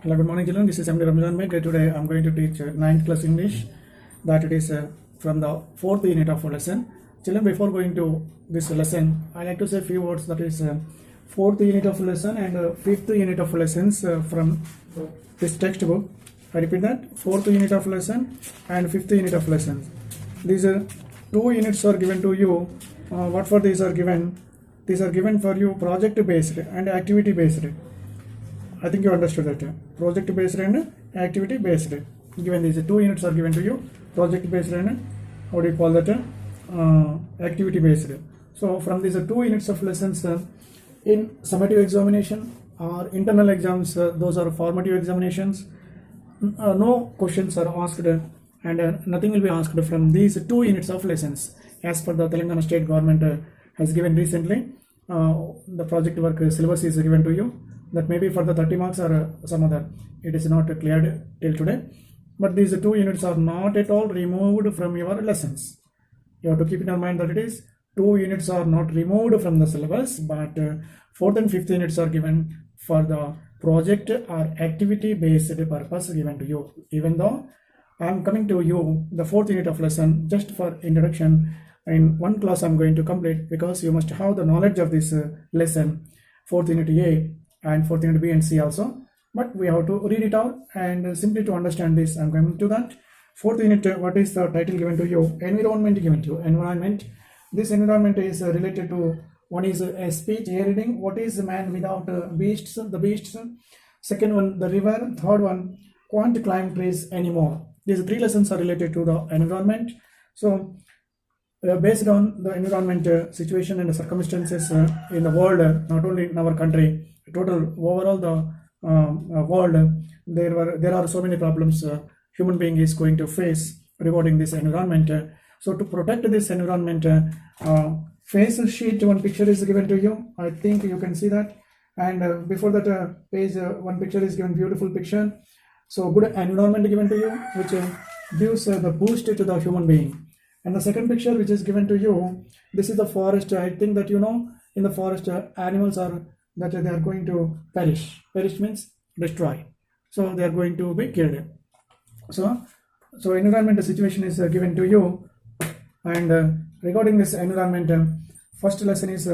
Hello, good morning, children. This is MD Ramzan Mate. Today I'm going to teach 9th class English. That it is from the 4th unit of a lesson. Children, before going to this lesson, I like to say a few words. That is 4th unit of a lesson and 5th unit of lessons from this textbook. I repeat that 4th unit of lesson and 5th unit of lessons. These two units are given to you. What for these are given? These are given for you project based and activity based. I think you understood that. Project based and activity based. Given these two units are given to you, project based and what do you call that? Activity based. So from these two units of lessons, in summative examination or internal exams, those are formative examinations. No questions are asked and nothing will be asked from these two units of lessons. As per the Telangana state government has given recently, the project work syllabus is given to you. That may be for the 30 marks or some other. It is not cleared till today. But these two units are not at all removed from your lessons. You have to keep in your mind that it is two units are not removed from the syllabus, but 4th and 5th units are given for the project or activity based purpose given to you. Even though I am coming to you the 4th unit of lesson just for introduction. In one class I am going to complete, because you must have the knowledge of this lesson, 4th unit A and 4th unit B and C also, but we have to read it out and simply to understand this I'm going to that. 4th unit, what is the title given to you? Environment given to you. Environment. This environment is related to, one is a speech, a reading, what is man without beasts, the beasts. Second one, the river. Third one, can't climb trees anymore. These three lessons are related to the environment. So based on the environment situation and the circumstances in the world, not only in our country, total overall the world, there are so many problems human being is going to face regarding this environment. So to protect this environment, face sheet one picture is given to you. I think you can see that. And before that page, one picture is given, beautiful picture. So good environment given to you, which gives the boost to the human being. And the second picture which is given to you, this is the forest. I think that you know, in the forest animals are that they are going to perish. Perish means destroy. So they are going to be killed. So environment situation is given to you. And regarding this environment, first lesson is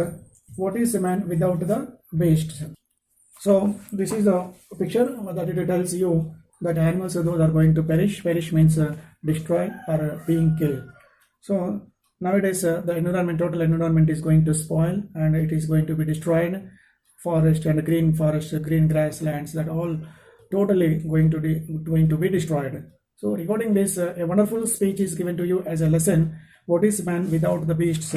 what is a man without the beasts. So this is a picture that it tells you that animals those are going to perish. Perish means destroy or being killed. So nowadays the environment, total environment is going to spoil and it is going to be destroyed. Forest and green forest, green grasslands, that all totally going to be destroyed. So regarding this, a wonderful speech is given to you as a lesson. What is man without the beasts?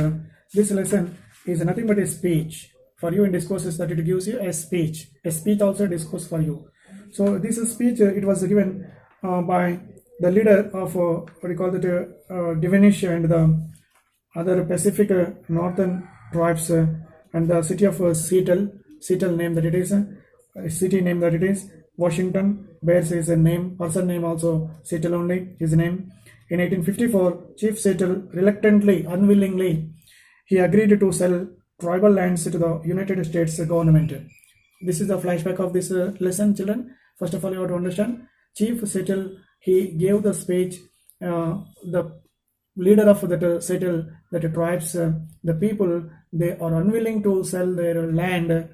This lesson is nothing but a speech for you in discourses, that it gives you a speech. A speech also a discourse for you. So this speech it was given by the leader of what we call it Divinish and the other Pacific northern tribes and the city of Seattle name that it is, city name that it is, Washington bears his name, person name also Seattle only, his name. In 1854, Chief Seattle reluctantly, unwillingly, he agreed to sell tribal lands to the United States government. This is the flashback of this lesson, children. First of all, you have to understand, Chief Seattle, he gave the speech, the leader of that Seattle, that tribes, the people, they are unwilling to sell their land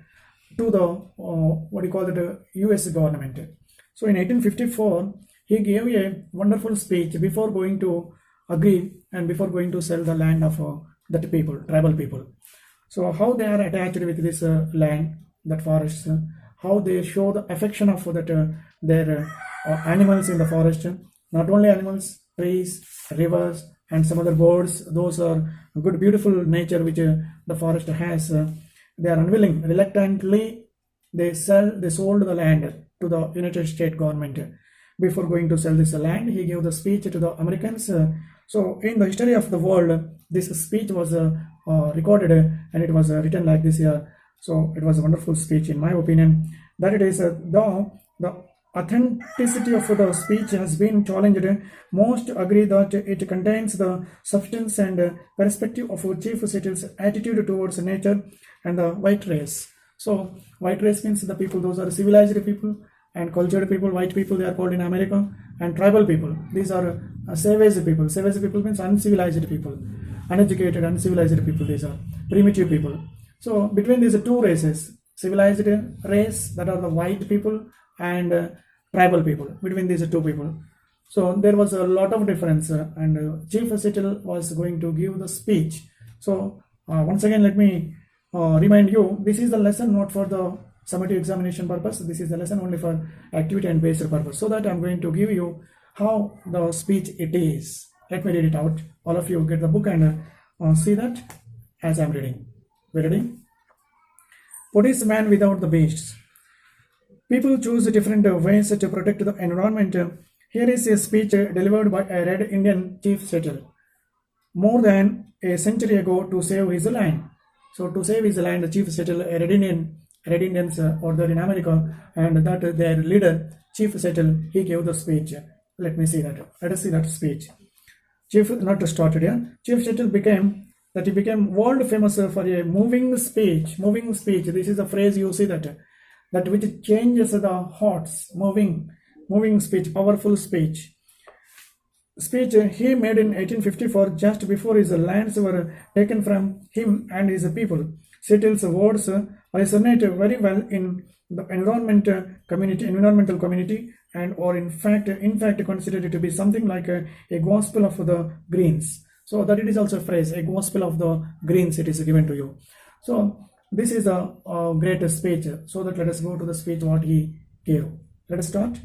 to the what do you call it, US government. So in 1854 he gave a wonderful speech before going to agree and before going to sell the land of that people, tribal people. So how they are attached with this land, that forest, how they show the affection of that their animals in the forest. Not only animals, trees, rivers and some other birds, those are good beautiful nature which the forest has. They are unwilling, reluctantly they sold the land to the United States government. Before going to sell this land, he gave the speech to the Americans. So in the history of the world, this speech was recorded and it was written like this here. So it was a wonderful speech in my opinion. That it is the authenticity of the speech has been challenged. Most agree that it contains the substance and perspective of Chief Seattle's attitude towards nature and the white race. So white race means the people, those are civilized people, and cultured people, white people, they are called in America, and tribal people. These are savage people. Savage people means uncivilized people, uneducated, uncivilized people. These are primitive people. So between these two races, civilized race, that are the white people, and tribal people, between these two people. So there was a lot of difference, and Chief Settle was going to give the speech. So once again, let me remind you, this is the lesson not for the summative examination purpose. This is the lesson only for activity and based purpose. So that I'm going to give you how the speech it is. Let me read it out. All of you get the book and see that as I'm reading. We ready? What is man without the beasts? People choose different ways to protect the environment. Here is a speech delivered by a Red Indian Chief Settle more than a century ago to save his land. So to save his land, the Chief Settle, Red Indians or there in America, and that their leader, Chief Settle, he gave the speech. Let me see that. Let us see that speech. Chief, not to start it here. Chief Settle became world famous for a moving speech. Moving speech. This is a phrase you see that which changes the hearts. Moving speech, powerful speech. Speech he made in 1854, just before his lands were taken from him and his people. Settle's words resonate very well in the environmental community, and or in fact considered to be something like a gospel of the greens. So that it is also a phrase, a gospel of the greens, it is given to you. So this is a great speech. So that let us go to the speech what he gave. Let us start.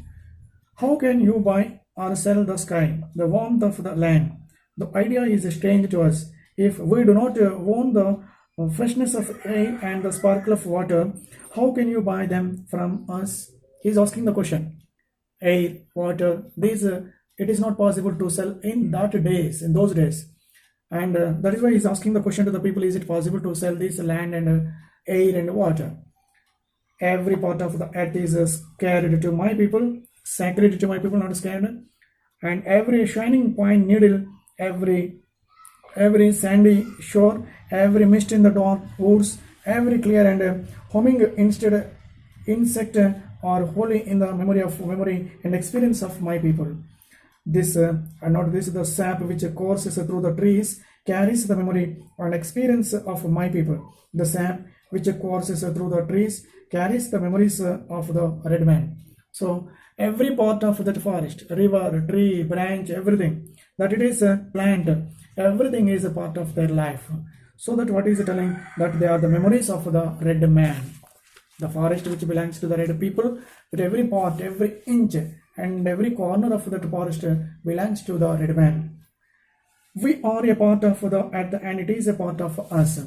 How can you buy or sell the sky, the warmth of the land? The idea is strange to us. If we do not own the freshness of air and the sparkle of water, how can you buy them from us? He is asking the question. Air, water, these it is not possible to sell in those days. And that is why he is asking the question to the people, is it possible to sell this land and air and water? Every part of the earth is sacred to my people, not scared. And every shining pine needle, every sandy shore, every mist in the dark woods, every clear and humming insect are holy in the memory and experience of my people. The sap which courses through the trees carries the memory and experience of my people. The sap which courses through the trees carries the memories of the red man. So every part of that forest, river, tree, branch, everything that it is a plant, everything is a part of their life. So that what is it telling? That they are the memories of the red man. The forest which belongs to the red people, that every part, every inch and every corner of that forest belongs to the red man. We are a part of the earth and it is a part of us.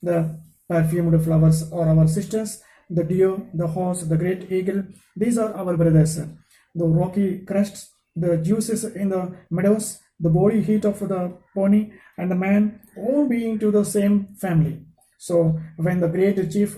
The perfumed flowers are our sisters, the deer, the horse, the great eagle, these are our brothers. The rocky crests, the juices in the meadows, the body heat of the pony and the man, all being to the same family. So when the great chief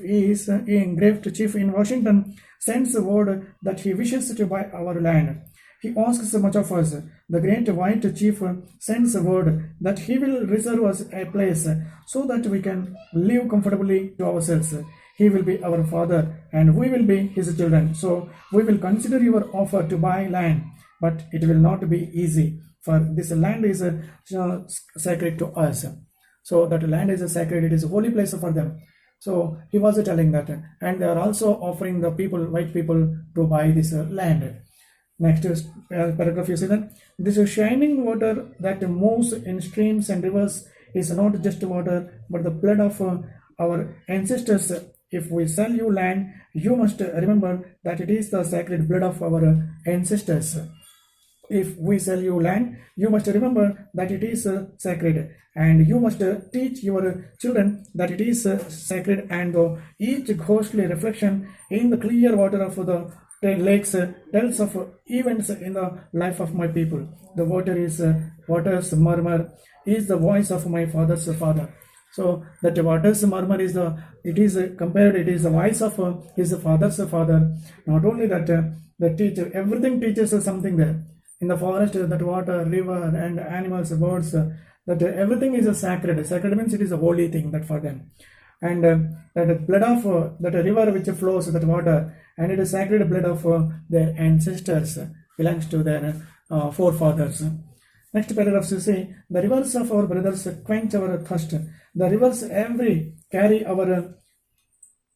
in Washington sends a word that he wishes to buy our land, he asks much of us. The great white chief sends a word that he will reserve us a place so that we can live comfortably to ourselves. He will be our father and we will be his children. So we will consider your offer to buy land, but it will not be easy, for this land is sacred to us. So that land is sacred, it is a holy place for them. So he was telling that, and they are also offering the people, white people, to buy this land. Next paragraph, you see that this shining water that moves in streams and rivers is not just water, but the blood of our ancestors. If we sell you land, you must remember that it is the sacred blood of our ancestors. If we sell you land, you must remember that it is sacred, and you must teach your children that it is sacred, and each ghostly reflection in the clear water of the lakes tells of events in the life of my people. The water's murmur is the voice of my father's father. So that water's murmur is the voice of his father's father. Not only that, everything teaches us something there. In the forest, that water, river, and animals, birds, that everything is a sacred. Sacred means it is a holy thing that for them. And that blood of that river which flows, that water, and it is sacred blood of their ancestors, belongs to their forefathers. Next paragraph you see, the rivers of our brothers quench our thirst. The rivers every carry our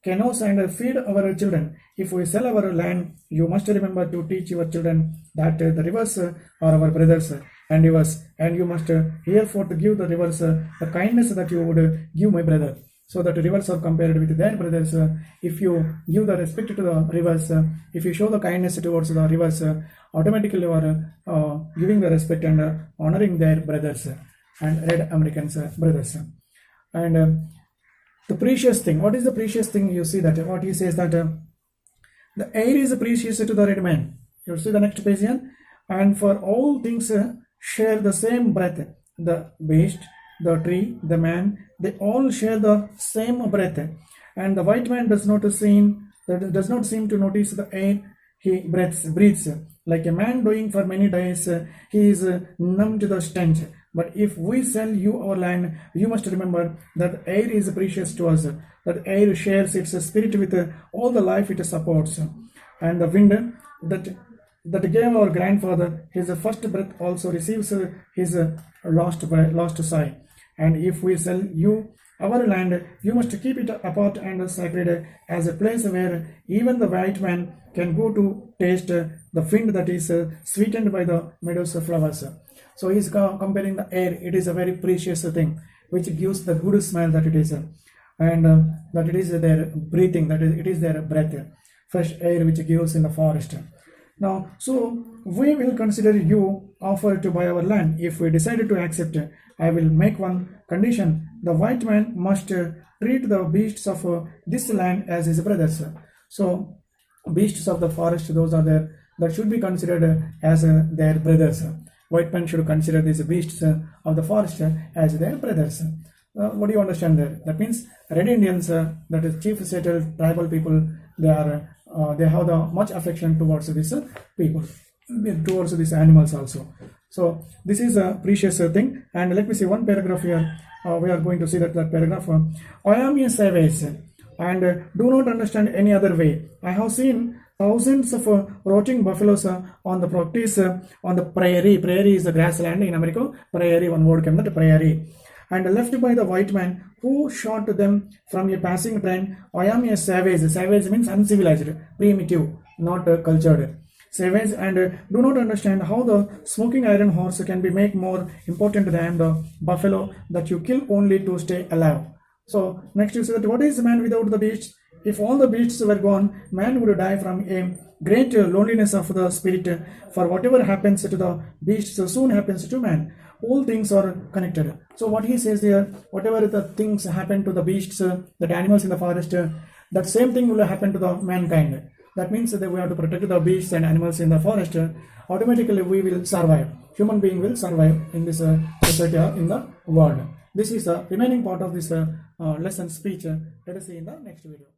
canoes and feed our children. If we sell our land, you must remember to teach your children that the rivers are our brothers and yours, and you must hereforth give the rivers the kindness that you would give my brother. So that rivers are compared with their brothers. If you give the respect to the rivers, if you show the kindness towards the rivers, automatically you are giving the respect and honoring their brothers and red Americans brothers. And the precious thing, what is the precious thing? You see that what he says that the air is precious to the red man. You see the next page here. And for all things share the same breath. The beast, the tree, the man, they all share the same breath. And the white man does not seem to notice the air he breathes. Like a man doing for many days, he is numb to the stench. But if we sell you our land, you must remember that air is precious to us. That air shares its spirit with all the life it supports. And the wind that gave our grandfather his first breath also receives his lost sigh. And if we sell you our land, you must keep it apart and sacred as a place where even the white man can go to taste the wind that is sweetened by the meadows flowers. So he is comparing the air. It is a very precious thing which gives the good smell that it is, and that it is their breathing, that it is their breath, fresh air which gives in the forest. Now, so we will consider you offer to buy our land. If we decided to accept, I will make one condition. The white man must treat the beasts of this land as his brothers. So beasts of the forest, those are there, that should be considered as their brothers. White man should consider these beasts of the forest as their brothers. What do you understand there? That means red Indians, that is chief settled tribal people, they have the much affection towards these people, towards these animals also. So this is a precious thing. And let me see one paragraph here. We are going to see that paragraph. I am a savage and do not understand any other way. I have seen thousands of rotting buffaloes on the practice on the prairie. Prairie is the grassland in America. Prairie, one word came, that prairie. And left by the white man who shot them from a passing train. I am a savage. Savage means uncivilized, primitive, not cultured. Savage, and do not understand how the smoking iron horse can be made more important than the buffalo that you kill only to stay alive. So next you say that what is man without the beasts? If all the beasts were gone, man would die from a great loneliness of the spirit. For whatever happens to the beasts soon happens to man. All things are connected. So what he says here, whatever the things happen to the beasts, the animals in the forest, that same thing will happen to the mankind. That means that we have to protect the beasts and animals in the forest. Automatically we will survive. Human being will survive in this society or in the world. This is the remaining part of this lesson speech. Let us see in the next video.